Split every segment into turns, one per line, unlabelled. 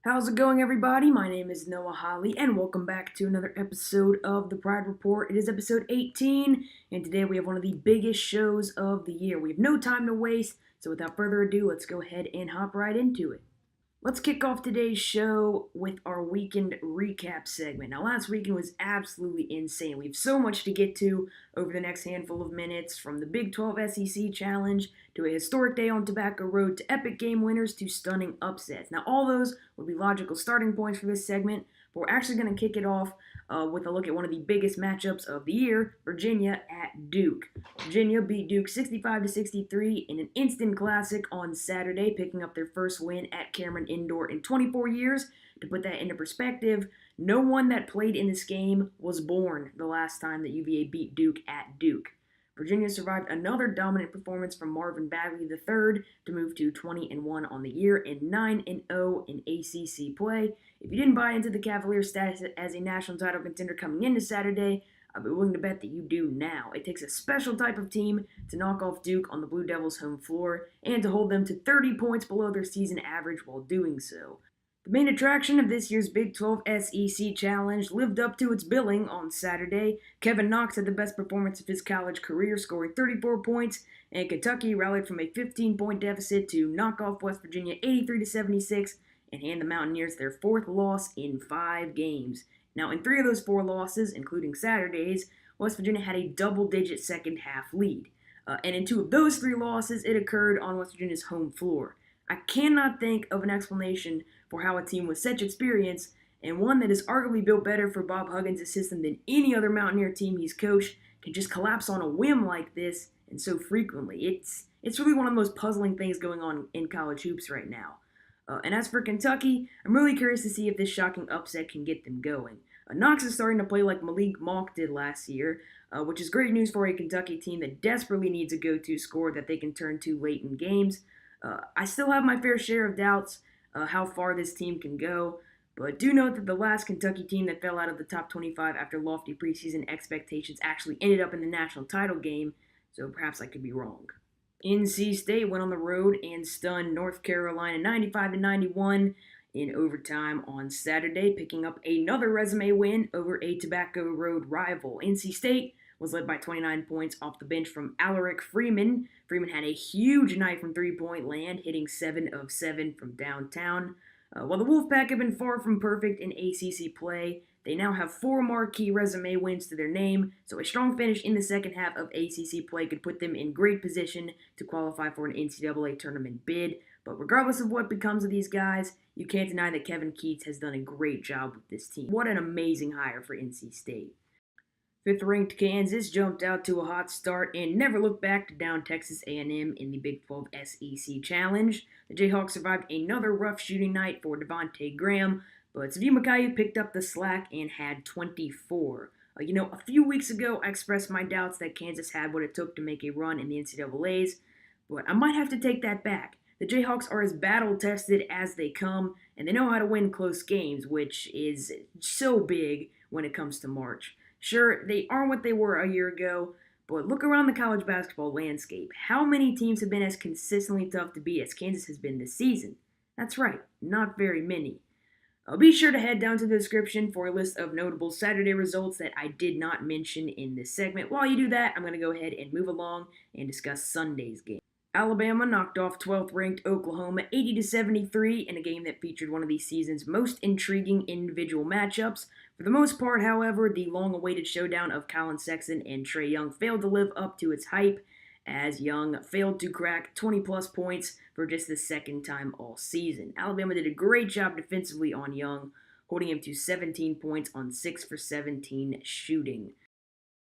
How's it going, everybody? My name is Noah Holly, and welcome back to another episode of the Pride Report. It is episode 18, and today we have one of the biggest shows of the year. We have no time to waste, so without further ado, let's go ahead and hop right into it. Let's kick off today's show with our weekend recap segment. Now, last weekend was absolutely insane. We have so much to get to over the next handful of minutes, from the Big 12 SEC Challenge to a historic day on Tobacco Road to epic game winners to stunning upsets. Now, all those would be logical starting points for this segment, but we're actually going to kick it off with a look at one of the biggest matchups of the year, Virginia at Duke. Virginia beat Duke 65-63 in an instant classic on Saturday, picking up their first win at Cameron Indoor in 24 years. To put that into perspective, no one that played in this game was born the last time that UVA beat Duke at Duke. Virginia survived another dominant performance from Marvin Bagley III to move to 20-1 on the year and 9-0 in ACC play. If you didn't buy into the Cavaliers' status as a national title contender coming into Saturday, I'd be willing to bet that you do now. It takes a special type of team to knock off Duke on the Blue Devils' home floor and to hold them to 30 points below their season average while doing so. The main attraction of this year's Big 12 SEC Challenge lived up to its billing on Saturday. Kevin Knox had the best performance of his college career, scoring 34 points, and Kentucky rallied from a 15-point deficit to knock off West Virginia 83-76 and hand the Mountaineers their fourth loss in 5 games. Now, in 3 of those 4 losses, including Saturday's, West Virginia had a double-digit second-half lead. And in 2 of those 3 losses, it occurred on West Virginia's home floor. I cannot think of an explanation for how a team with such experience, and one that is arguably built better for Bob Huggins' system than any other Mountaineer team he's coached, can just collapse on a whim like this and so frequently. It's really one of the most puzzling things going on in college hoops right now. And as for Kentucky, I'm really curious to see if this shocking upset can get them going. Knox is starting to play like Malik Monk did last year, which is great news for a Kentucky team that desperately needs a go-to scorer that they can turn to late in games. I still have my fair share of doubts how far this team can go, but do note that the last Kentucky team that fell out of the top 25 after lofty preseason expectations actually ended up in the national title game, so perhaps I could be wrong. NC State went on the road and stunned North Carolina 95-91 in overtime on Saturday, picking up another resume win over a Tobacco Road rival. NC State was led by 29 points off the bench from Alaric Freeman. Freeman had a huge night from three-point land, hitting 7 of 7 from downtown. While the Wolfpack have been far from perfect in ACC play, they now have 4 marquee resume wins to their name, so a strong finish in the second half of ACC play could put them in great position to qualify for an NCAA tournament bid. But regardless of what becomes of these guys, you can't deny that Kevin Keatts has done a great job with this team. What an amazing hire for NC State. 5th-ranked Kansas jumped out to a hot start and never looked back to down Texas A&M in the Big 12 SEC Challenge. The Jayhawks survived another rough shooting night for Devontae Graham, but Saviu Makayu picked up the slack and had 24. A few weeks ago I expressed my doubts that Kansas had what it took to make a run in the NCAAs, but I might have to take that back. The Jayhawks are as battle-tested as they come, and they know how to win close games, which is so big when it comes to March. Sure, they aren't what they were a year ago, but look around the college basketball landscape. How many teams have been as consistently tough to beat as Kansas has been this season? That's right, not very many. Be sure to head down to the description for a list of notable Saturday results that I did not mention in this segment. While you do that, I'm going to go ahead and move along and discuss Sunday's game. Alabama knocked off 12th-ranked Oklahoma 80-73 in a game that featured one of the season's most intriguing individual matchups. For the most part, however, the long-awaited showdown of Colin Sexton and Trae Young failed to live up to its hype, as Young failed to crack 20-plus points for just the second time all season. Alabama did a great job defensively on Young, holding him to 17 points on 6 for 17 shooting.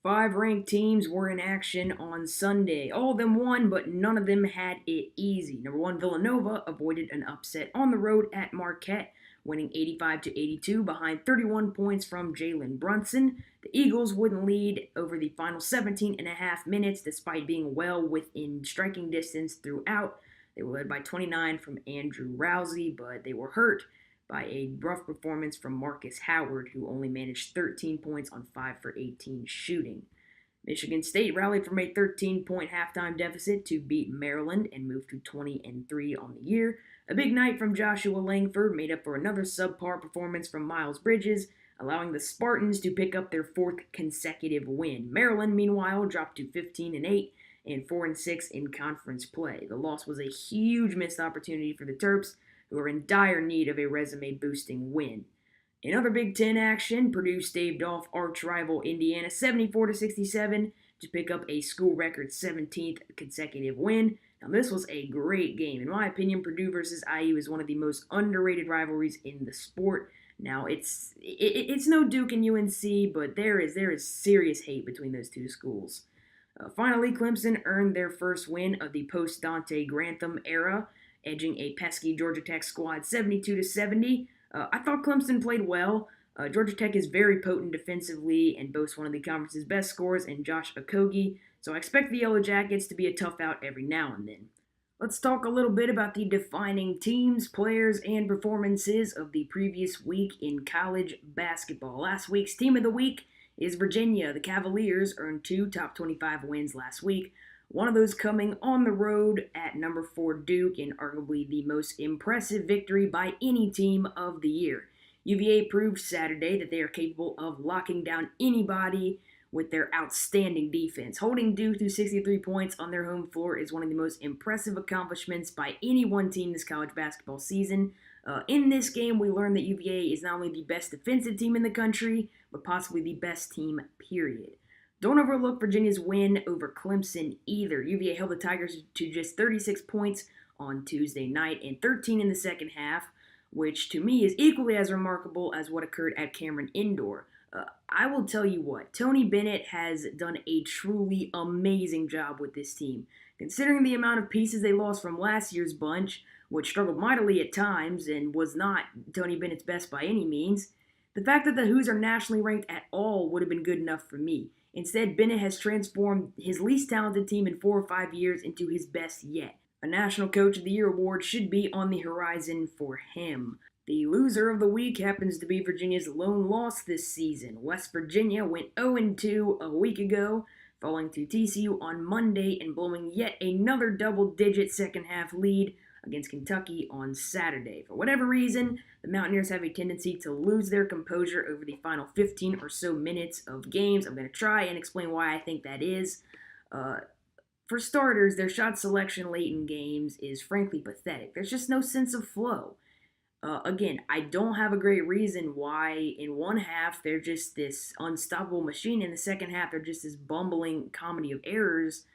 5 ranked teams were in action on Sunday. All of them won, but none of them had it easy. Number 1, Villanova avoided an upset on the road at Marquette, winning 85-82 behind 31 points from Jalen Brunson. The Eagles wouldn't lead over the final 17.5 minutes despite being well within striking distance throughout. They were led by 29 from Andrew Rousey, but they were hurt by a rough performance from Marcus Howard, who only managed 13 points on 5 for 18 shooting. Michigan State rallied from a 13-point halftime deficit to beat Maryland and move to 20-3 on the year. A big night from Joshua Langford made up for another subpar performance from Miles Bridges, allowing the Spartans to pick up their fourth consecutive win. Maryland, meanwhile, dropped to 15-8 and 4-6 in conference play. The loss was a huge missed opportunity for the Terps, who are in dire need of a resume-boosting win. In other Big Ten action, Purdue staved off arch rival Indiana 74-67 to pick up a school record 17th consecutive win. Now, this was a great game. In my opinion, Purdue versus IU is one of the most underrated rivalries in the sport. Now, it's no Duke and UNC, but there is serious hate between those two schools. Finally, Clemson earned their first win of the post-Dante Grantham era, edging a pesky Georgia Tech squad 72-70. I thought Clemson played well. Georgia Tech is very potent defensively and boasts one of the conference's best scorers in Josh Okogie, so I expect the Yellow Jackets to be a tough out every now and then. Let's talk a little bit about the defining teams, players, and performances of the previous week in college basketball. Last week's team of the week is Virginia. The Cavaliers earned 2 top 25 wins last week, one of those coming on the road at number 4 Duke in arguably the most impressive victory by any team of the year. UVA proved Saturday that they are capable of locking down anybody with their outstanding defense. Holding Duke to 63 points on their home floor is one of the most impressive accomplishments by any one team this college basketball season. In this game, we learned that UVA is not only the best defensive team in the country, but possibly the best team, period. Don't overlook Virginia's win over Clemson either. UVA held the Tigers to just 36 points on Tuesday night and 13 in the second half, which to me is equally as remarkable as what occurred at Cameron Indoor. I will tell you what, Tony Bennett has done a truly amazing job with this team. Considering the amount of pieces they lost from last year's bunch, which struggled mightily at times and was not Tony Bennett's best by any means, the fact that the Hoos are nationally ranked at all would have been good enough for me. Instead, Bennett has transformed his least talented team in 4 or 5 years into his best yet. A National Coach of the Year award should be on the horizon for him. The loser of the week happens to be Virginia's lone loss this season. West Virginia went 0-2 a week ago, falling to TCU on Monday and blowing yet another double-digit second-half lead against Kentucky on Saturday. For whatever reason, the Mountaineers have a tendency to lose their composure over the final 15 or so minutes of games. I'm going to try and explain why I think that is. For starters, their shot selection late in games is frankly pathetic. There's just no sense of flow. Again, I don't have a great reason why in one half they're just this unstoppable machine. In the second half, they're just this bumbling comedy of errors.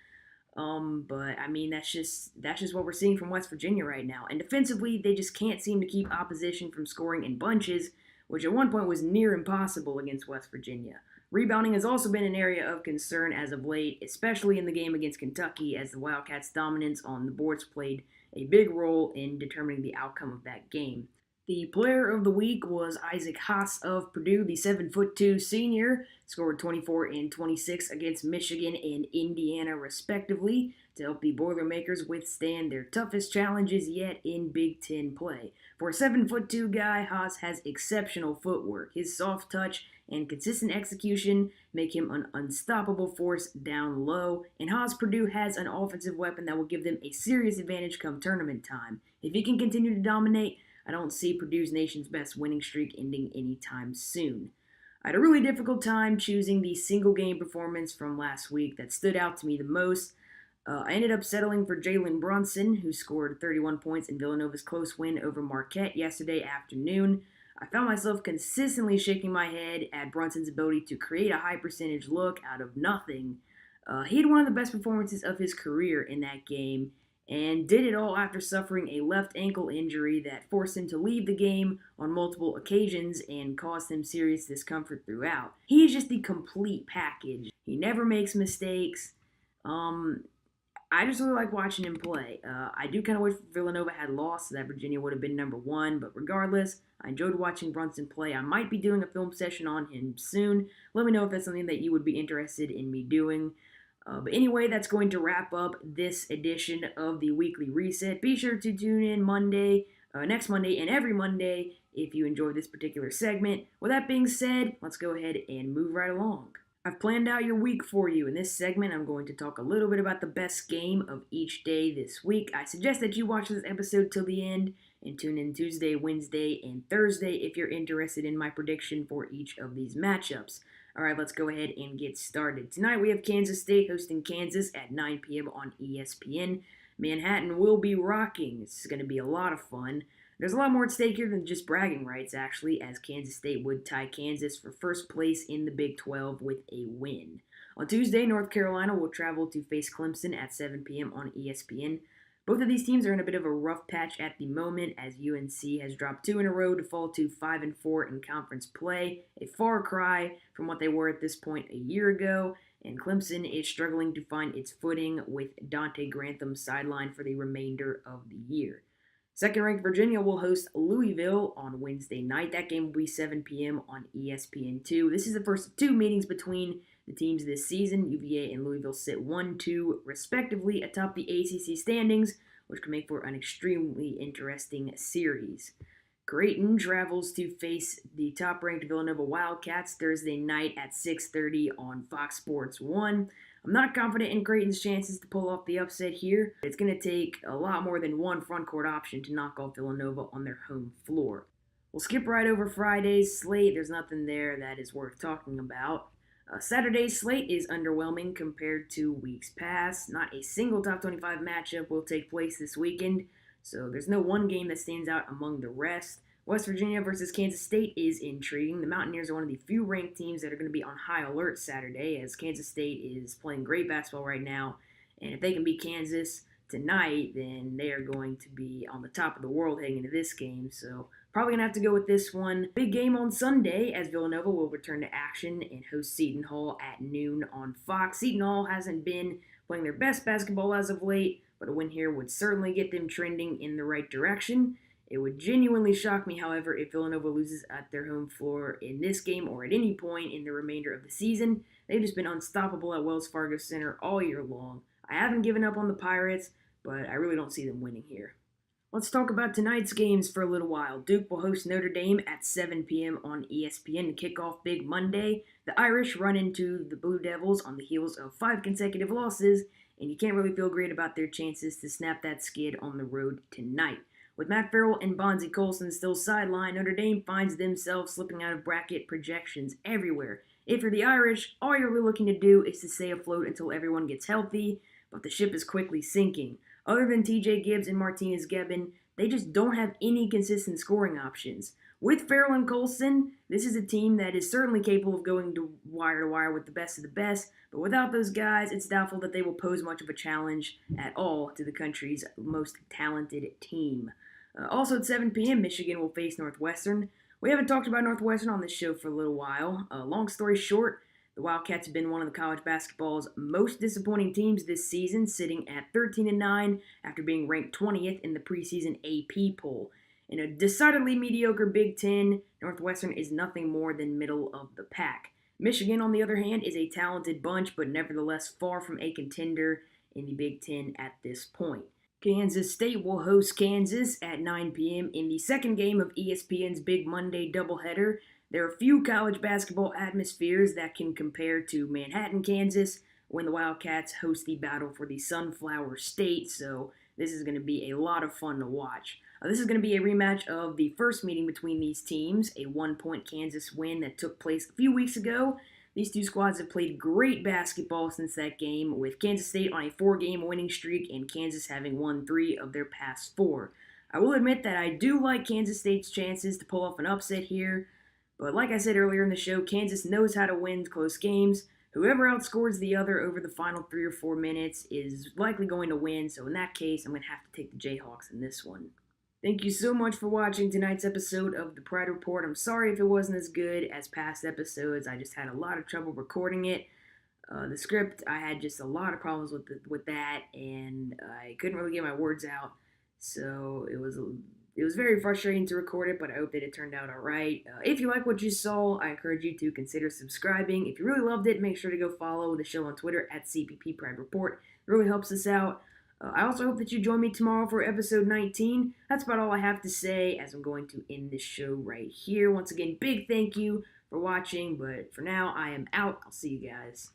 But I mean, that's just what we're seeing from West Virginia right now. And defensively, they just can't seem to keep opposition from scoring in bunches, which at one point was near impossible against West Virginia. Rebounding has also been an area of concern as of late, especially in the game against Kentucky, as the Wildcats' dominance on the boards played a big role in determining the outcome of that game. The player of the week was Isaac Haas of Purdue, the 7'2" senior, scored 24 and 26 against Michigan and Indiana respectively to help the Boilermakers withstand their toughest challenges yet in Big Ten play. For a 7'2" guy, Haas has exceptional footwork. His soft touch and consistent execution make him an unstoppable force down low, and Haas Purdue has an offensive weapon that will give them a serious advantage come tournament time. If he can continue to dominate, I don't see Purdue's nation's best winning streak ending anytime soon. I had a really difficult time choosing the single game performance from last week that stood out to me the most. I ended up settling for Jalen Brunson, who scored 31 points in Villanova's close win over Marquette yesterday afternoon. I found myself consistently shaking my head at Brunson's ability to create a high percentage look out of nothing. He had one of the best performances of his career in that game, and did it all after suffering a left ankle injury that forced him to leave the game on multiple occasions and caused him serious discomfort throughout. He is just the complete package. He never makes mistakes. I just really like watching him play. I do kind of wish Villanova had lost so that Virginia would have been number 1, but regardless, I enjoyed watching Brunson play. I might be doing a film session on him soon. Let me know if that's something that you would be interested in me doing. But anyway, that's going to wrap up this edition of the Weekly Reset. Be sure to tune in next Monday, and every Monday if you enjoy this particular segment. With that being said, let's go ahead and move right along. I've planned out your week for you. In this segment, I'm going to talk a little bit about the best game of each day this week. I suggest that you watch this episode till the end and tune in Tuesday, Wednesday, and Thursday if you're interested in my prediction for each of these matchups. All right, let's go ahead and get started. Tonight we have Kansas State hosting Kansas at 9 p.m. on ESPN. Manhattan will be rocking. This is going to be a lot of fun. There's a lot more at stake here than just bragging rights, actually, as Kansas State would tie Kansas for first place in the Big 12 with a win. On Tuesday, North Carolina will travel to face Clemson at 7 p.m. on ESPN. Both of these teams are in a bit of a rough patch at the moment, as UNC has dropped 2 in a row to fall to 5-4 in conference play, a far cry from what they were at this point a year ago, and Clemson is struggling to find its footing with Dante Grantham sidelined for the remainder of the year. Second-ranked Virginia will host Louisville on Wednesday night. That game will be 7 p.m. on ESPN2. This is the first of 2 meetings between the teams this season. UVA and Louisville sit 1-2, respectively, atop the ACC standings, which can make for an extremely interesting series. Creighton travels to face the top-ranked Villanova Wildcats Thursday night at 6:30 on Fox Sports 1. I'm not confident in Creighton's chances to pull off the upset here. It's going to take a lot more than one front court option to knock off Villanova on their home floor. We'll skip right over Friday's slate. There's nothing there that is worth talking about. Saturday's slate is underwhelming compared to weeks past. Not a single top 25 matchup will take place this weekend, so there's no one game that stands out among the rest. West Virginia versus Kansas State is intriguing. The Mountaineers are one of the few ranked teams that are going to be on high alert Saturday, as Kansas State is playing great basketball right now. And if they can beat Kansas tonight, then they are going to be on the top of the world heading into this game. So probably going to have to go with this one. Big game on Sunday, as Villanova will return to action and host Seton Hall at noon on Fox. Seton Hall hasn't been playing their best basketball as of late, but a win here would certainly get them trending in the right direction. It would genuinely shock me, however, if Villanova loses at their home floor in this game or at any point in the remainder of the season. They've just been unstoppable at Wells Fargo Center all year long. I haven't given up on the Pirates, but I really don't see them winning here. Let's talk about tonight's games for a little while. Duke will host Notre Dame at 7 p.m. on ESPN to kick off Big Monday. The Irish run into the Blue Devils on the heels of 5 consecutive losses, and you can't really feel great about their chances to snap that skid on the road tonight. With Matt Farrell and Bonzie Colson still sidelined, Notre Dame finds themselves slipping out of bracket projections everywhere. If you're the Irish, all you're really looking to do is to stay afloat until everyone gets healthy, but the ship is quickly sinking. Other than TJ Gibbs and Martinez Gebben, they just don't have any consistent scoring options. With Farrell and Colson, this is a team that is certainly capable of going to wire with the best of the best, but without those guys, it's doubtful that they will pose much of a challenge at all to the country's most talented team. Also at 7 p.m., Michigan will face Northwestern. We haven't talked about Northwestern on this show for a little while. Long story short, the Wildcats have been one of the college basketball's most disappointing teams this season, sitting at 13-9 after being ranked 20th in the preseason AP poll. In a decidedly mediocre Big Ten, Northwestern is nothing more than middle of the pack. Michigan, on the other hand, is a talented bunch, but nevertheless far from a contender in the Big Ten at this point. Kansas State will host Kansas at 9 p.m. in the second game of ESPN's Big Monday doubleheader. There are few college basketball atmospheres that can compare to Manhattan, Kansas, when the Wildcats host the battle for the Sunflower State, so this is going to be a lot of fun to watch. This is going to be a rematch of the first meeting between these teams, a one-point Kansas win that took place a few weeks ago. These two squads have played great basketball since that game, with Kansas State on a 4-game winning streak and Kansas having won 3 of their past 4. I will admit that I do like Kansas State's chances to pull off an upset here, but like I said earlier in the show, Kansas knows how to win close games. Whoever outscores the other over the final 3 or 4 minutes is likely going to win, so in that case, I'm going to have to take the Jayhawks in this one. Thank you so much for watching tonight's episode of the Pride Report. I'm sorry if it wasn't as good as past episodes. I just had a lot of trouble recording it. The script, I had just a lot of problems with that, and I couldn't really get my words out. So it was very frustrating to record it, but I hope that it turned out all right. If you like what you saw, I encourage you to consider subscribing. If you really loved it, make sure to go follow the show on Twitter at CPP Pride Report. It really helps us out. I also hope that you join me tomorrow for episode 19. That's about all I have to say, as I'm going to end this show right here. Once again, big thank you for watching. But for now, I am out. I'll see you guys.